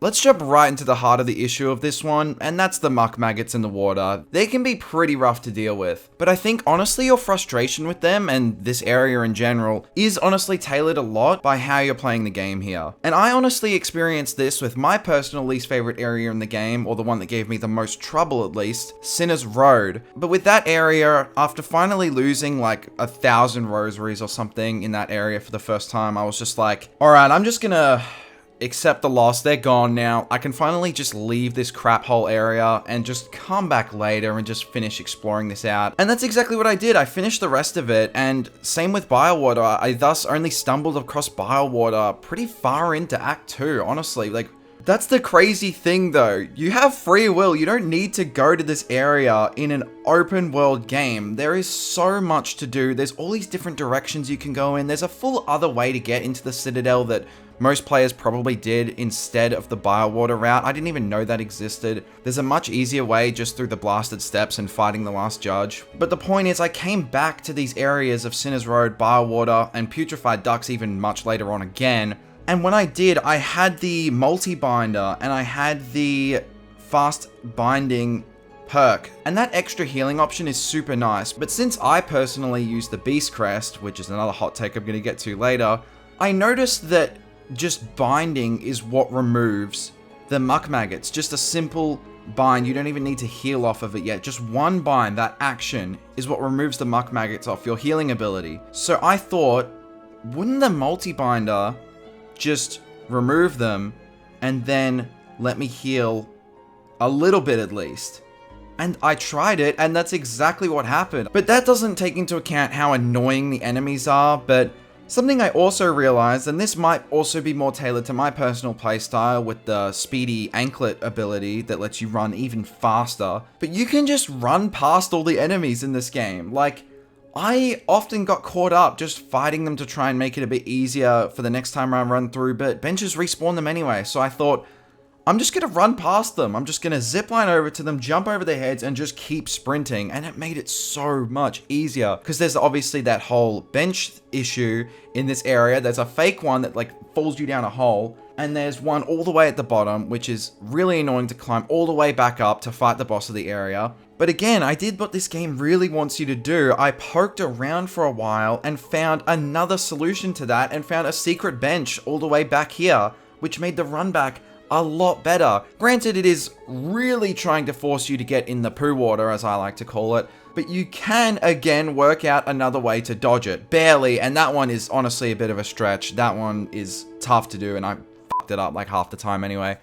Let's jump right into the heart of the issue of this one, and that's the muck maggots in the water. They can be pretty rough to deal with, but I think honestly your frustration with them, and this area in general, is honestly tailored a lot by how you're playing the game here. And I honestly experienced this with my personal least favorite area in the game, or the one that gave me the most trouble at least, Sinner's Road. But with that area, after finally losing like 1,000 rosaries or something in that area for the first time, I was just like, alright, I'm just gonna accept the loss. They're gone now. I can finally just leave this crap hole area and just come back later and just finish exploring this out. And that's exactly what I did. I finished the rest of it, and same with Bilewater. I thus only stumbled across Bilewater pretty far into Act 2, honestly. Like, that's the crazy thing though. You have free will. You don't need to go to this area in an open world game. There is so much to do. There's all these different directions you can go in. There's a full other way to get into the Citadel that most players probably did instead of the Bilewater route. I didn't even know that existed. There's a much easier way just through the blasted steps and fighting the last judge. But the point is, I came back to these areas of Sinner's Road, Bilewater, and Putrefied Ducks even much later on again. And when I did, I had the multi-binder and I had the fast binding perk. And that extra healing option is super nice. But since I personally use the Beast Crest, which is another hot take I'm going to get to later, I noticed that just binding is what removes the muck maggots. Just a simple bind. You don't even need to heal off of it yet. Just one bind, that action, is what removes the muck maggots off your healing ability. So I thought, wouldn't the multi-binder just remove them and then let me heal a little bit at least? And I tried it, and that's exactly what happened. But that doesn't take into account how annoying the enemies are. But something I also realized, and this might also be more tailored to my personal playstyle with the speedy anklet ability that lets you run even faster, but you can just run past all the enemies in this game. Like, I often got caught up just fighting them to try and make it a bit easier for the next time I run through, but benches respawn them anyway, so I thought, I'm just gonna run past them. I'm just gonna zipline over to them, jump over their heads, and just keep sprinting. And it made it so much easier because there's obviously that whole bench issue in this area. There's a fake one that like falls you down a hole. And there's one all the way at the bottom, which is really annoying to climb all the way back up to fight the boss of the area. But again, I did what this game really wants you to do. I poked around for a while and found another solution to that and found a secret bench all the way back here, which made the run back a lot better. Granted, it is really trying to force you to get in the poo water, as I like to call it, but you can again work out another way to dodge it. Barely, and that one is honestly a bit of a stretch. That one is tough to do, and I fucked it up like half the time anyway.